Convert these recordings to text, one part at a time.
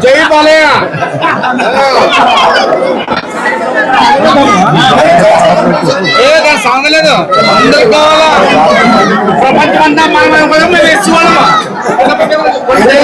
జై బాలయ్య సాగలేదు అందరికి కావాలా ప్రపంచం అంతా మనం వేసి వాళ్ళమా ప్రపంచం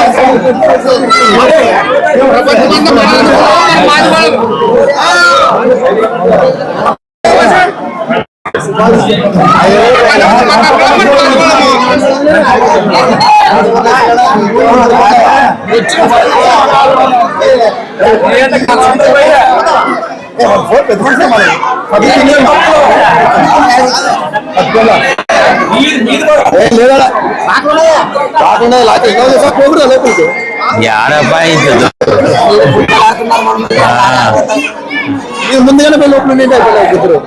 ముందుగానే పోయి లోపల ఇద్దరు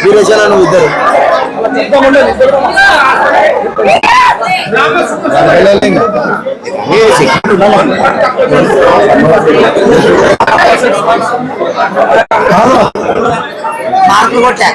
వీరేశాల నువ్వు ఇద్దరు మార్కులు కొట్టా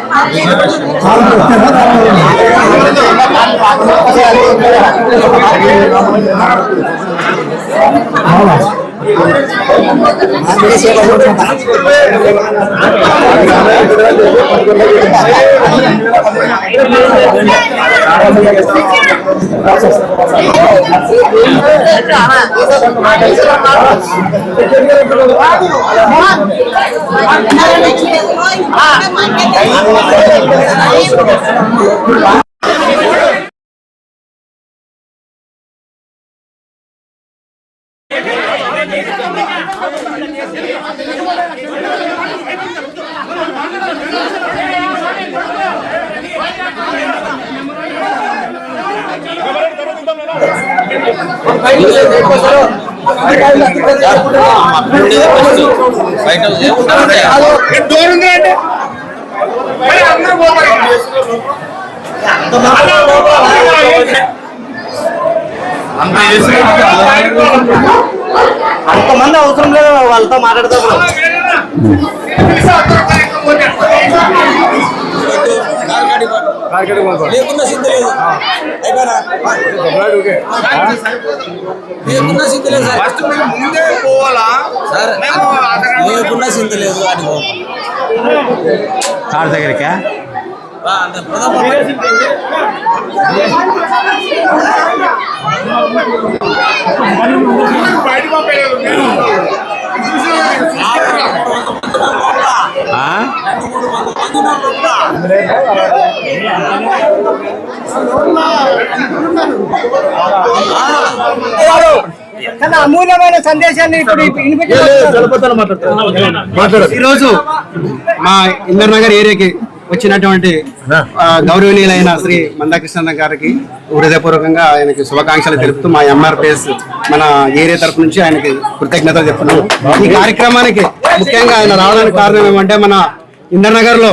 అంతమంది అవసరం లేదు వాళ్ళతో మాట్లాడతాం లేకున్నా సిద్ధ లేదు లేకున్నా సిద్ధ లేదు సార్ ముందే పోవాలా సార్ లేకున్నా సిద్ధ లేదు వాటి కార్ దగ్గరికా అమూల్యమైన సందేశాన్ని ఈరోజు మా ఇందర్ నగర్ ఏరియాకి వచ్చినటువంటి గౌరవనీయులైన శ్రీ మందాకృష్ణ గారికి హృదయపూర్వకంగా ఆయనకి శుభాకాంక్షలు తెలుపుతూ మా ఎంఆర్పిఎస్ మన ఏరియా తరఫు నుంచి ఆయనకి కృతజ్ఞతలు చెప్తున్నాము. ఈ కార్యక్రమానికి ముఖ్యంగా ఆయన రావడానికి కారణం ఏమంటే మన ఇందర్ నగర్ లో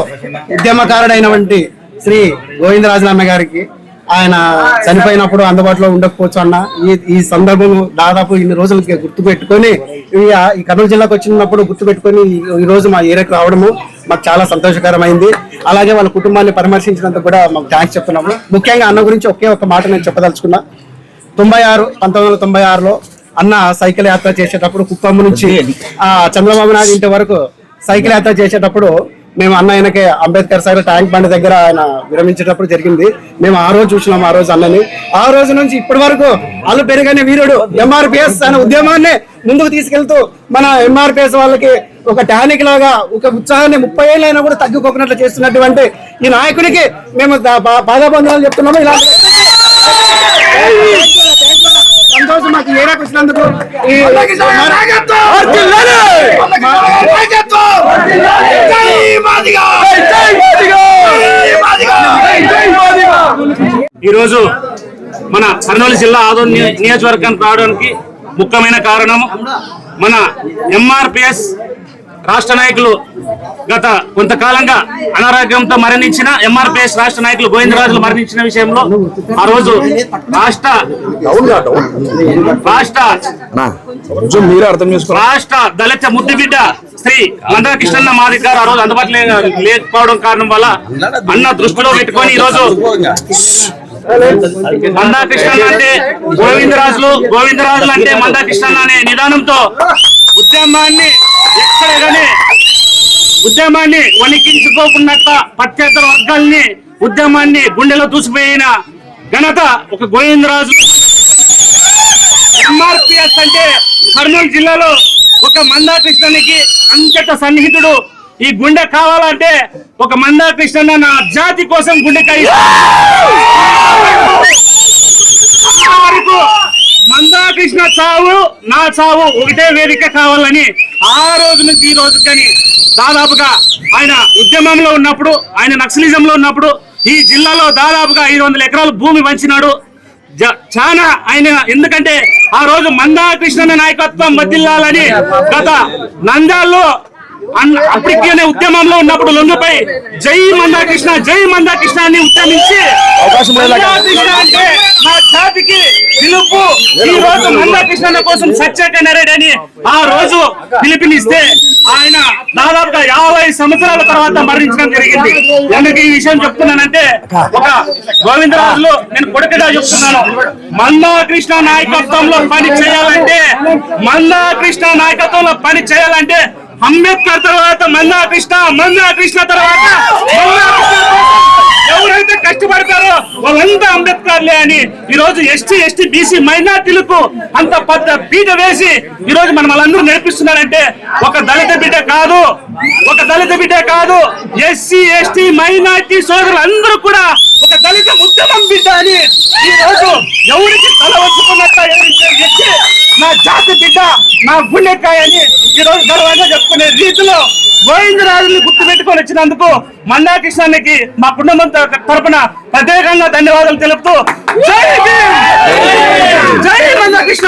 ఉద్యమకారుడైనటువంటి శ్రీ గోవిందరాజులన్న గారికి ఆయన చనిపోయినప్పుడు అందుబాటులో ఉండకపోవచ్చు అన్న ఈ సందర్భం దాదాపు ఇన్ని రోజులకి గుర్తు పెట్టుకొని ఈ కర్నూలు జిల్లాకు వచ్చినప్పుడు గుర్తు పెట్టుకొని ఈ రోజు మా ఏరియాకు రావడము మాకు చాలా సంతోషకరమైంది. అలాగే వాళ్ళ కుటుంబాన్ని పరామర్శించినందుకు కూడా మాకు థ్యాంక్స్ చెప్తున్నాము. ముఖ్యంగా అన్న గురించి ఒకే ఒక మాట నేను చెప్పదలుచుకున్నా. 1996లో అన్న సైకిల్ యాత్ర చేసేటప్పుడు కుప్పం నుంచి చంద్రబాబు నాయుడు ఇంటి వరకు సైకిల్ యాత్ర చేసేటప్పుడు మేము అన్న ఆయనకి అంబేద్కర్ సాగర్ ట్యాంక్ బండ్ దగ్గర ఆయన విరమించేటప్పుడు జరిగింది. మేము ఆ రోజు చూసినాము ఆ రోజు అన్నని. ఆ రోజు నుంచి ఇప్పటి వరకు అల్లు పెరుగనే వీరుడు ఎంఆర్పిఎస్ అనే ఉద్యమాన్ని ముందుకు తీసుకెళ్తూ మన ఎంఆర్పిఎస్ వాళ్ళకి ఒక టానిక్ లాగా ఒక ఉత్సాహాన్ని 30 ఏళ్ళైనా కూడా తగ్గుకోకున్నట్లు చేస్తున్నటువంటి ఈ నాయకునికి మేము పాదాబంధనాలు చెప్తున్నాము. ఇలాంటి సంతోషం మాకు ఈ ఏరియాకి వచ్చినందుకు ఈరోజు మన కర్నూలు జిల్లా ఆదోని నియోజకవర్గానికి రావడానికి ముఖ్యమైన కారణం మన ఎంఆర్పిఎస్ రాష్ట్ర నాయకులు గత కొంతకాలంగా అనారోగ్యంతో మరణించిన ఎంఆర్పిఎస్ రాష్ట్ర నాయకులు గోవిందరాజులు మరణించిన విషయంలో ఆ రోజు రాష్ట్ర దళిత ముద్దుబిడ్డ శ్రీ మందాకృష్ణన్న మాదిక్ గారు ఆ రోజు అందుబాటులో లేకపోవడం కారణం వల్ల అన్న దృష్టిలో పెట్టుకొని ఈ రోజు మందాకృష్ణన్న అంటే గోవిందరాజులు అంటే మందాకృష్ణన్న అనే నిదానంతో ఉద్యమాన్ని వణికించుకోకున్నట్ట ప్రత్యేక వర్గాల్ని ఉద్యమాన్ని గుండెలో దూసిపోయిన ఘనత ఒక గోవిందరాజు. ఎంఆర్పిఎస్ అంటే కర్నూలు జిల్లాలో ఒక మందాకృష్ణనికి అంతట సన్నిహితుడు. ఈ గుండె కావాలంటే ఒక మందాకృష్ణ నా జాతి కోసం గుండెకాయ వరకు మందాకృష్ణ చావు నా చావు ఒకటే వేదిక కావాలని ఆ రోజు నుంచి ఈ రోజు కానీ దాదాపుగా ఆయన ఉద్యమంలో ఉన్నప్పుడు, ఆయన నక్సలిజంలో ఉన్నప్పుడు ఈ జిల్లాలో దాదాపుగా 500 ఎకరాలు భూమి పంచినాడు. చాలా ఆయన ఎందుకంటే ఆ రోజు మందాకృష్ణ నాయకత్వం వదిల్లాలని గత నంద్యాలలో అప్పటికే ఉద్యమంలో ఉన్నప్పుడు లొంగుపై జై మందాకృష్ణ అని ఉద్యమించి అంటే నా జాతికి పిలుపు ఈ రోజు మందాకృష్ణ కోసం సత్యాక నరేడ్ అని ఆ రోజు పిలుపునిస్తే ఆయన దాదాపుగా 50 సంవత్సరాల తర్వాత మరణించడం జరిగింది. ఎందుకు ఈ విషయం చెప్తున్నానంటే ఒక గోవిందరాజులు నేను కొడుకుగా చెప్తున్నాను. మందాకృష్ణ నాయకత్వంలో పని చేయాలంటే అంబేద్కర్ తర్వాత మందాకృష్ణ తర్వాత ఎవరైతే కష్టపడతారో వాళ్ళంతా అంబేద్కర్లే అని ఈ రోజు ఎస్టీ బీసీ మైనార్టీలకు అంత పెద్ద బీట వేసి ఈ రోజు మనం వాళ్ళందరూ నేర్పిస్తున్నారంటే ఒక దళిత బిడ్డ కాదు ఎస్సీ ఎస్టీ మైనార్టీ సోదరులు అందరూ కూడా ఒక దళిత ఉద్యమం బిడ్డ అని ఈ రోజు ఎవరికి తల వచ్చుకున్నట్టు నా జాతి బిడ్డ నా గుండెకాయ అని ఈ రోజు గర్వంగా చెప్పుకునే రీతిలో గోవిందరాజుని గుర్తు పెట్టుకొని వచ్చినందుకు మందాకృష్ణకి మా కుటుంబం తరపున ప్రత్యేకంగా ధన్యవాదాలు తెలుపుతూ జై భీమ్, జై మందాకృష్ణ.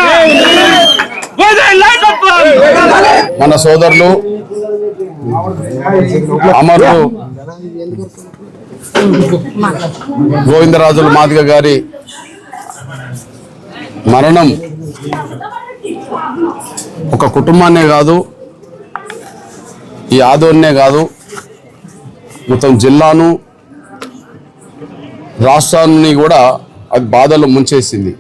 మన సోదరులు అమరులు గోవిందరాజుల మాదిగ గారి మరణం ఒక కుటుంబాన్నే కాదు, ఈ ఆదోన్నే కాదు, మొత్తం జిల్లాను రాష్ట్రాన్ని కూడా అది బాధలు ముంచేసింది.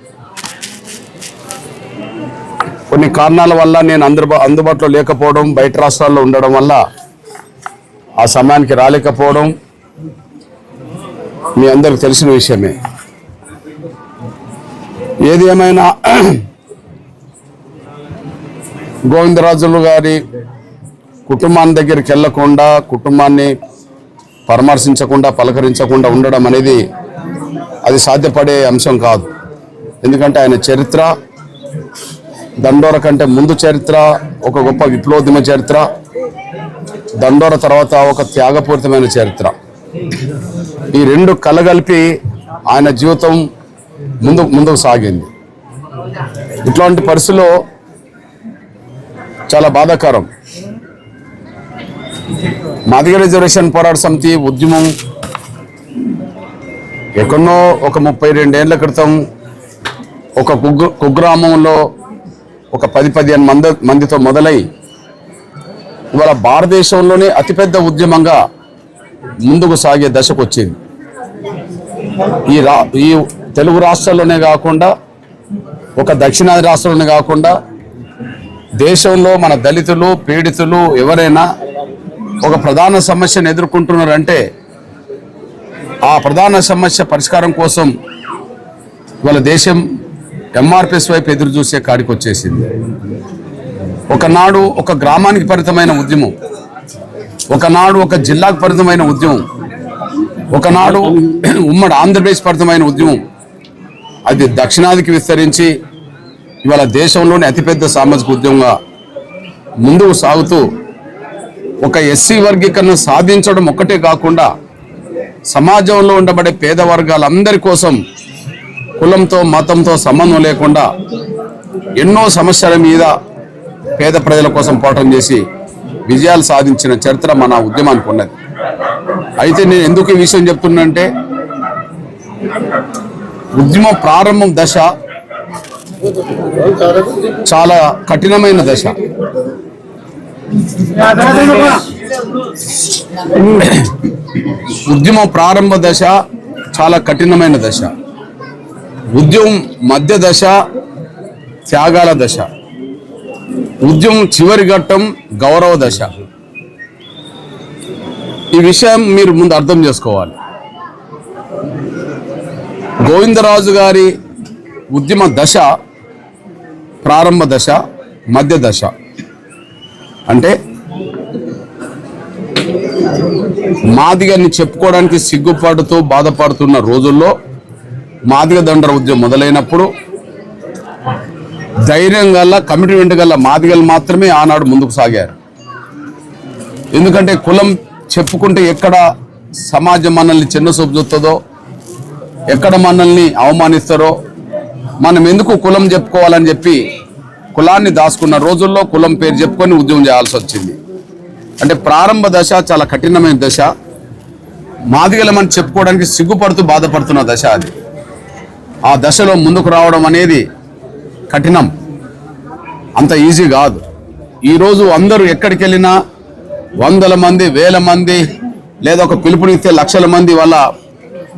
కొన్ని కారణాల వల్ల నేను అందుబాటులో లేకపోవడం, బయట రాష్ట్రాల్లో ఉండడం వల్ల ఆ సమయానికి రాలేకపోవడం మీ అందరికి తెలిసిన విషయమే. ఏది ఏమైనా గోవిందరాజులు గారి కుటుంబాన్ని దగ్గరికి వెళ్ళకుండా, కుటుంబాన్ని పరామర్శించకుండా, పలకరించకుండా ఉండడం అనేది అది సాధ్యపడే అంశం కాదు. ఎందుకంటే ఆయన చరిత్ర, దండోర కంటే ముందు చరిత్ర, ఒక గొప్ప విప్లవోద్యమ చరిత్ర, దండోర తర్వాత ఒక త్యాగపూరితమైన చరిత్ర, ఈ రెండు కలగలిపి ఆయన జీవితం ముందుకు సాగింది. ఇట్లాంటి పరిస్థితుల్లో చాలా బాధాకరం. మాదిగ రిజర్వేషన్ పోరాట సమితి ఉద్యమం ఎక్కడో ఒక 32 ఏళ్ల క్రితం ఒక కుగ్రామంలో ఒక 10-15 మందితో మొదలై ఇవాళ భారతదేశంలోనే అతిపెద్ద ఉద్యమంగా ముందుకు సాగే దశకు వచ్చింది. ఈ తెలుగు రాష్ట్రాల్లోనే కాకుండా, ఒక దక్షిణాది రాష్ట్రంలోనే కాకుండా, దేశంలో మన దళితులు, పీడితులు ఎవరైనా ఒక ప్రధాన సమస్యను ఎదుర్కొంటున్నారంటే ఆ ప్రధాన సమస్య పరిష్కారం కోసం వాళ్ళ దేశం ఎంఆర్పిఎస్ వైపు ఎదురు చూసే కాడికి వచ్చేసింది. ఒకనాడు ఒక గ్రామానికి పరిమితమైన ఉద్యమం, ఒకనాడు ఒక జిల్లాకు పరిమితమైన ఉద్యమం, ఒకనాడు ఉమ్మడి ఆంధ్రప్రదేశ్ పరిమితమైన ఉద్యమం, అది దక్షిణాదికి విస్తరించి ఇవాళ దేశంలోని అతిపెద్ద సామాజిక ఉద్యమంగా ముందుకు సాగుతూ ఒక ఎస్సీ వర్గీకరణ సాధించడం ఒక్కటే కాకుండా సమాజంలో ఉండబడే పేద వర్గాలందరి కోసం కులంతో మతంతో సంబంధం లేకుండా ఎన్నో సమస్యల మీద పేద ప్రజల కోసం పోరాటం చేసి విజయాలు సాధించిన చరిత్ర మన ఉద్యమానికి ఉన్నది. అయితే నేను ఎందుకు ఈ విషయం చెప్తున్నంటే ఉద్యమ ప్రారంభం దశ చాలా కఠినమైన దశ. ఉద్యమ ప్రారంభ దశ చాలా కఠినమైన దశ. ఉద్యమం మధ్య దశ త్యాగాల దశ. ఉద్యమం చివరి ఘట్టం గౌరవ దశ. ఈ విషయం మీరు ముందు అర్థం చేసుకోవాలి. గోవిందరాజు గారి ఉద్యమ దశ ప్రారంభ దశ, మధ్య దశ. అంటే మాదిగని చెప్పుకోవడానికి సిగ్గుపడుతూ బాధపడుతున్న రోజుల్లో మాదిగ దండర ఉద్యమం మొదలైనప్పుడు ధైర్యం గల కమిట్మెంట్ గల మాదిగలు మాత్రమే ఆనాడు ముందుకు సాగారు. ఎందుకంటే కులం చెప్పుకుంటే ఎక్కడ సమాజం మనల్ని చిన్న చూపు చూస్తుందో, ఎక్కడ మనల్ని అవమానిస్తారో, మనం ఎందుకు కులం చెప్పుకోవాలని చెప్పి కులాన్ని దాచుకున్న రోజుల్లో కులం పేరు చెప్పుకొని ఉద్యమం చేయాల్సి వచ్చింది. అంటే ప్రారంభ దశ చాలా కఠినమైన దశ. మాదిగలమని చెప్పుకోవడానికి సిగ్గుపడుతూ బాధపడుతున్న దశ అది. ఆ దశలో ముందుకు రావడం అనేది కఠినం, అంత ఈజీ కాదు. ఈరోజు అందరూ ఎక్కడికి వెళ్ళినా వందల మంది, వేల మంది, లేదా ఒక పిలుపునిస్తే లక్షల మంది వల్ల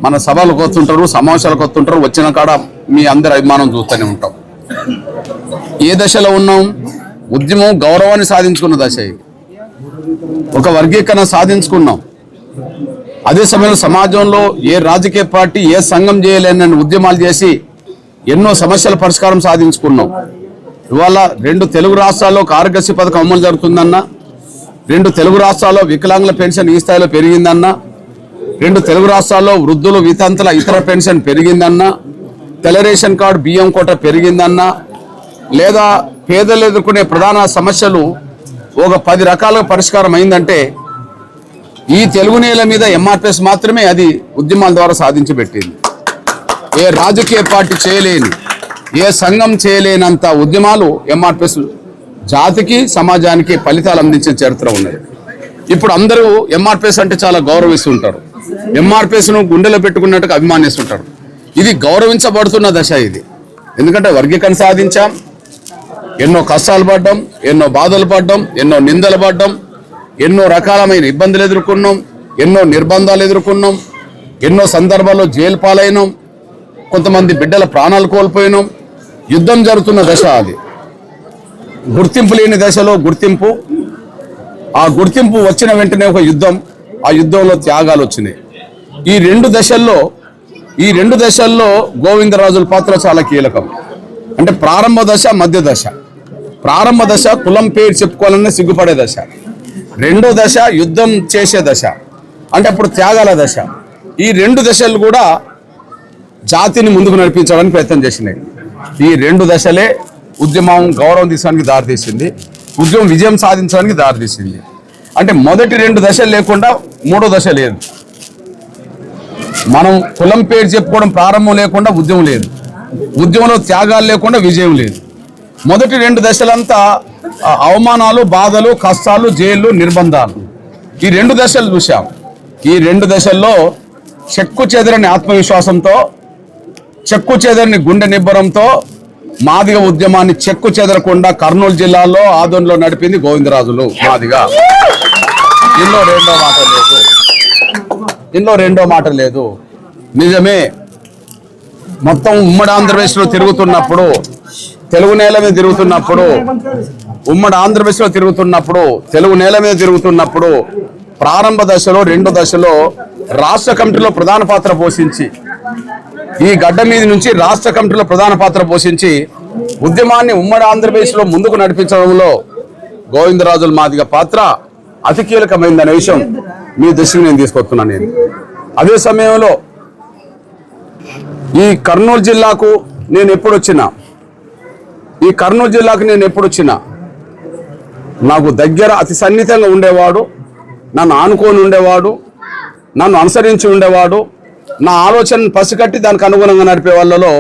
మన సభలకు వస్తుంటారు, సమావేశాలకు వస్తుంటారు. వచ్చిన కాడ మీ అందరి అభిమానం చూస్తూనే ఉంటాం. ఏ దశలో ఉన్నాం? ఉద్యమం గౌరవాన్ని సాధించుకున్న దశ ఇది. ఒక వర్గీకరణ సాధించుకున్నాం. అదే సమయంలో సమాజంలో ఏ రాజకీయ పార్టీ, ఏ సంఘం చేయలేని ఉద్యమాలు చేసి ఎన్నో సమస్యల పరిష్కారం సాధించుకున్నాం. ఇవాళ 2 తెలుగు రాష్ట్రాల్లో ఆరోగ్యశ్రీ పథకం అమలు జరుగుతుందన్న, 2 తెలుగు రాష్ట్రాల్లో వికలాంగుల పెన్షన్ ఈ స్థాయిలో పెరిగిందన్న, 2 తెలుగు రాష్ట్రాల్లో వృద్ధులు వితంతుల ఇతర పెన్షన్ పెరిగిందన్న, తెల్ల రేషన్ కార్డు బియ్యం కోట పెరిగిందన్న, లేదా పేదలు ఎదుర్కొనే ప్రధాన సమస్యలు ఒక 10 రకాలుగా పరిష్కారం అయిందంటే ఈ తెలుగు నేల మీద ఎంఆర్పిఎస్ మాత్రమే అది ఉద్యమాల ద్వారా సాధించి పెట్టింది. ఏ రాజకీయ పార్టీ చేయలేని, ఏ సంఘం చేయలేనంత ఉద్యమాలు ఎంఆర్పిఎస్ జాతికి, సమాజానికి ఫలితాలు అందించిన చరిత్ర ఉన్నది. ఇప్పుడు అందరూ ఎంఆర్పిఎస్ అంటే చాలా గౌరవిస్తుంటారు, ఎంఆర్పిఎస్ను గుండెలో పెట్టుకున్నట్టుగా అభిమానిస్తుంటారు. ఇది గౌరవించబడుతున్న దశ ఇది. ఎందుకంటే వర్గీకరణ సాధించాం, ఎన్నో కష్టాలు పడ్డాం, ఎన్నో బాధలు పడ్డాం, ఎన్నో నిందలు పడ్డాం, ఎన్నో రకాలమైన ఇబ్బందులు ఎదుర్కొన్నాం, ఎన్నో నిర్బంధాలు ఎదుర్కొన్నాం, ఎన్నో సందర్భాల్లో జైలు పాలైనాం, కొంతమంది బిడ్డల ప్రాణాలు కోల్పోయినాం. యుద్ధం జరుగుతున్న దశ అది. గుర్తింపు లేని దశలో గుర్తింపు, ఆ గుర్తింపు వచ్చిన వెంటనే ఒక యుద్ధం, ఆ యుద్ధంలో త్యాగాలు వచ్చినాయి. ఈ రెండు దశల్లో గోవిందరాజుల పాత్ర చాలా కీలకం. అంటే ప్రారంభ దశ, మధ్య దశ. ప్రారంభ దశ కులం పేరు చెప్పుకోవాలనే సిగ్గుపడే దశ. రెండో దశ యుద్ధం చేసే దశ, అంటే అప్పుడు త్యాగాల దశ. ఈ 2 దశలు కూడా జాతిని ముందుకు నడిపించడానికి ప్రయత్నం చేసినాయి. ఈ 2 దశలే ఉద్యమం గౌరవం తీసుకోవడానికి దారితీసింది, ఉద్యమం విజయం సాధించడానికి దారితీసింది. అంటే మొదటి 2 దశలు లేకుండా మూడో దశ లేదు. మనం కులం పేరు చెప్పుకోవడం ప్రారంభం లేకుండా ఉద్యమం లేదు, ఉద్యమంలో త్యాగాలు లేకుండా విజయం లేదు. మొదటి 2 దశలంతా అవమానాలు, బాధలు, కష్టాలు, జైళ్ళు, నిర్బంధాలు. ఈ 2 దశలు చూసాం. ఈ 2 దశల్లో చెక్కు చెదరని ఆత్మవిశ్వాసంతో, చెక్కు చెదరని గుండె నిబ్బరంతో మాదిగ ఉద్యమాన్ని చెక్కు చెదరకుండా కర్నూలు జిల్లాలో ఆదోన్లో నడిపింది గోవిందరాజులు మాదిగ. ఇందులో రెండో మాట లేదు. నిజమే, మొత్తం ఉమ్మడి ఆంధ్రప్రదేశ్లో తిరుగుతున్నప్పుడు, తెలుగు నేల మీద తిరుగుతున్నప్పుడు, ఉమ్మడి ఆంధ్రప్రదేశ్లో తిరుగుతున్నప్పుడు, తెలుగు నేల మీద తిరుగుతున్నప్పుడు ప్రారంభ దశలో 2 దశలో రాష్ట్ర కమిటీలో ప్రధాన పాత్ర పోషించి, ఈ గడ్డ మీద నుంచి రాష్ట్ర కమిటీలో ప్రధాన పాత్ర పోషించి ఉద్యమాన్ని ఉమ్మడి ఆంధ్రప్రదేశ్లో ముందుకు నడిపించడంలో గోవిందరాజుల మాదిగ పాత్ర అతి కీలకమైందనే విషయం మీ దృష్టికి నేను తీసుకొస్తున్నాను. నేను అదే సమయంలో ఈ కర్నూలు జిల్లాకు నేను ఎప్పుడు వచ్చినా ఈ కర్నూలు జిల్లాకు నేను ఎప్పుడు వచ్చినా నాకు దగ్గర అతి సన్నిహితంగా ఉండేవాడు, నన్ను ఆనుకొని ఉండేవాడు, నన్ను అనుసరించి ఉండేవాడు, నా ఆలోచనను పసిగట్టి దానికి అనుగుణంగా నడిపే వాళ్ళలో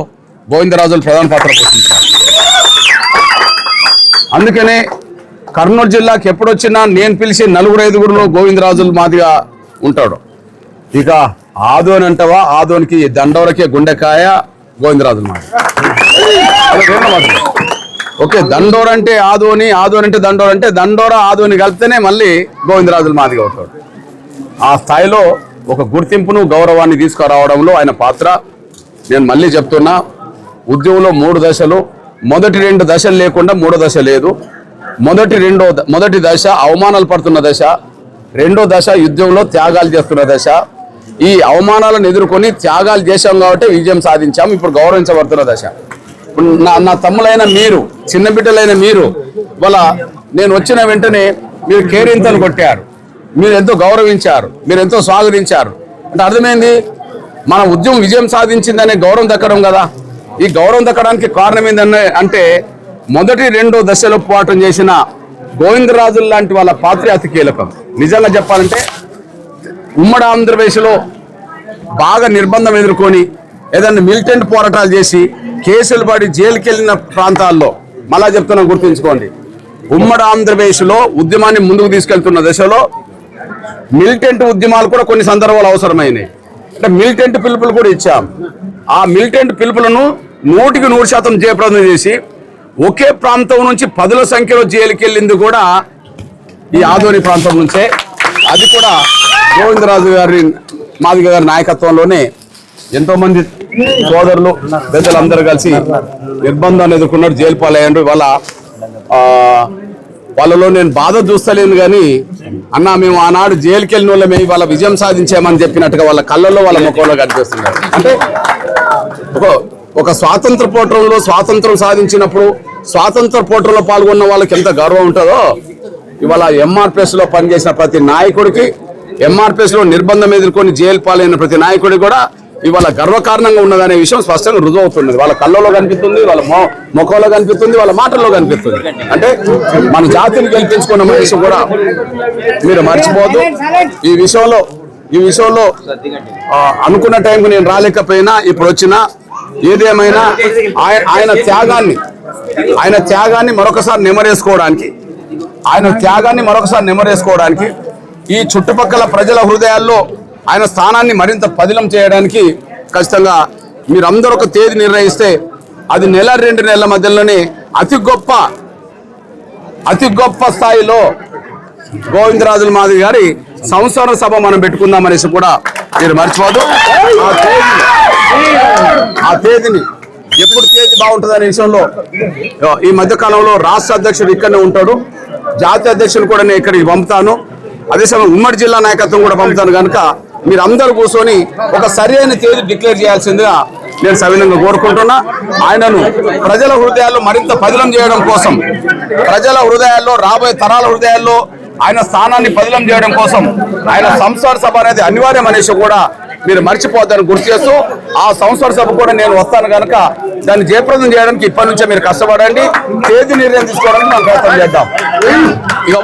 గోవిందరాజులు ప్రధాన పాత్ర పోషించారు. అందుకనే కర్నూలు జిల్లాకి ఎప్పుడొచ్చినా నేను పిలిచి 4-5 గోవిందరాజులు మాదిగా ఉంటాడు. ఇక ఆదోని అంటావా, ఆదోనికి దండోరకే గుండెకాయ గోవిందరాజులు మాది. ఓకే, దండోర అంటే ఆదోని, ఆదోని అంటే దండోర, అంటే దండోర ఆదోని కలిపితేనే మళ్ళీ గోవిందరాజులు మాదిగా అవుతాడు. ఆ స్థాయిలో ఒక గుర్తింపును గౌరవాన్ని తీసుకురావడంలో ఆయన పాత్ర. నేను మళ్ళీ చెప్తున్నా, ఉద్యమంలో 3 దశలు, మొదటి 2 దశలు లేకుండా 3వ దశ లేదు. మొదటి దశ అవమానాలు పడుతున్న దశ, 2వ దశ యుద్ధంలో త్యాగాలు చేస్తున్న దశ. ఈ అవమానాలను ఎదుర్కొని త్యాగాలు చేశాం కాబట్టి విజయం సాధించాం. ఇప్పుడు గౌరవించబడుతున్న దశ. నా తమ్ములైన మీరు, చిన్న బిడ్డలైన మీరు, వాళ్ళ నేను వచ్చిన వెంటనే మీరు కేరింతలు కొట్టారు, మీరు ఎంతో గౌరవించారు, మీరు ఎంతో స్వాగతించారు. అంటే అర్థమైంది, మన ఉద్యమం విజయం సాధించిందనే గౌరవం దక్కడం కదా. ఈ గౌరవం దక్కడానికి కారణం ఏంటంటే అంటే మొదటి 2వ దశలో పోరాటం చేసిన గోవిందరాజులు లాంటి వాళ్ళ పాత్ర అతి కీలకం. నిజంగా చెప్పాలంటే ఉమ్మడి ఆంధ్రప్రదేశ్లో బాగా నిర్బంధం ఎదుర్కొని ఏదన్నా మిలిటెంట్ పోరాటాలు చేసి కేసులు పడి జైలుకి వెళ్ళిన ప్రాంతాల్లో, మళ్ళా చెప్తున్నా గుర్తుంచుకోండి, ఉమ్మడి ఆంధ్రప్రదేశ్లో ఉద్యమాన్ని ముందుకు తీసుకెళ్తున్న దశలో మిలిటెంట్ ఉద్యమాలు కూడా కొన్ని సందర్భాలు అవసరమైనాయి. అంటే మిలిటెంట్ పిలుపులు కూడా ఇచ్చాం. ఆ మిలిటెంట్ పిలుపులను 100% జయప్రదం చేసి ఒకే ప్రాంతం నుంచి 10ల సంఖ్యలో జైలుకి వెళ్ళింది కూడా ఈ ఆదోని ప్రాంతం నుంచే. అది కూడా గోవిందరాజు గారి మాదిగ గారి నాయకత్వంలోనే ఎంతో మంది సోదరులు పెద్దలందరూ కలిసి నిర్బంధాన్ని ఎదుర్కొన్నారు, జైలు పాలయ్యారు. వాళ్ళలో నేను బాధ చూస్తలేను కానీ, అన్న మేము ఆనాడు జైలుకి వెళ్ళిన వాళ్ళమే వాళ్ళ విజయం సాధించామని చెప్పినట్టుగా వాళ్ళ కళ్ళల్లో, వాళ్ళ ముఖంలో కనిపిస్తున్నారు. అంటే ఒక స్వాతంత్ర పోరాటంలో స్వాతంత్రం సాధించినప్పుడు స్వాతంత్ర పోరాటంలో పాల్గొన్న వాళ్ళకి ఎంత గర్వం ఉంటుందో, ఇవాళ ఎంఆర్పిఎస్ లో పనిచేసిన ప్రతి నాయకుడికి, ఎంఆర్పిఎస్ లో నిర్బంధం ఎదుర్కొని జైలు పాలైన ప్రతి నాయకుడికి కూడా ఇవాళ గర్వకారణంగా ఉన్నదనే విషయం స్పష్టంగా రుజువు అవుతున్నది. వాళ్ళ కళ్ళలో కనిపిస్తుంది, వాళ్ళ ముఖంలో కనిపిస్తుంది, వాళ్ళ మాటల్లో కనిపిస్తుంది. అంటే మన జాతిని గెలిపించుకున్న విషయం కూడా మీరు మర్చిపోదు. ఈ విషయంలో అనుకున్న టైంకు నేను రాలేకపోయినా, ఇప్పుడు వచ్చినా, ఏదేమైనా ఆయన త్యాగాన్ని మరొకసారి నెమరేసుకోవడానికి ఈ చుట్టుపక్కల ప్రజల హృదయాల్లో ఆయన స్థానాన్ని మరింత పదిలం చేయడానికి ఖచ్చితంగా మీరందరూ ఒక తేదీ నిర్ణయిస్తే అది 1-2 నెలల మధ్యలోనే అతి గొప్ప స్థాయిలో గోవిందరాజుల మాదిగ గారి సంవత్సర సభ మనం పెట్టుకుందామనేసి కూడా మీరు మర్చిపోదు. ఆ తేదీని ఎప్పుడు తేదీ బాగుంటుంది అనే విషయంలో ఈ మధ్య కాలంలో రాష్ట్ర అధ్యక్షుడు ఇక్కడనే ఉంటాడు, జాతీయ అధ్యక్షుడు కూడా నేను ఇక్కడికి పంపుతాను, అదే సమయం ఉమ్మడి జిల్లా నాయకత్వం కూడా పంపుతాను. కనుక మీరు అందరూ కూర్చొని ఒక సరైన తేదీ డిక్లేర్ చేయాల్సిందిగా నేను సవినంగా కోరుకుంటున్నా. ఆయనను ప్రజల హృదయాల్లో మరింత పదిలం చేయడం కోసం, ప్రజల హృదయాల్లో, రాబోయే తరాల హృదయాల్లో ఆయన స్థానాన్ని పదిలం చేయడం కోసం ఆయన సంసార సభ అనేది అనివార్యం అనేసి కూడా మీరు మర్చిపోతారని గుర్తు చేస్తూ, ఆ సంవత్సర సభ కూడా నేను వస్తాను కనుక దాన్ని జయప్రదం చేయడానికి ఇప్పటి నుంచే మీరు కష్టపడండి. తేదీ నిర్ణయం తీసుకోవడానికి మనం ప్రయత్నం చేద్దాం.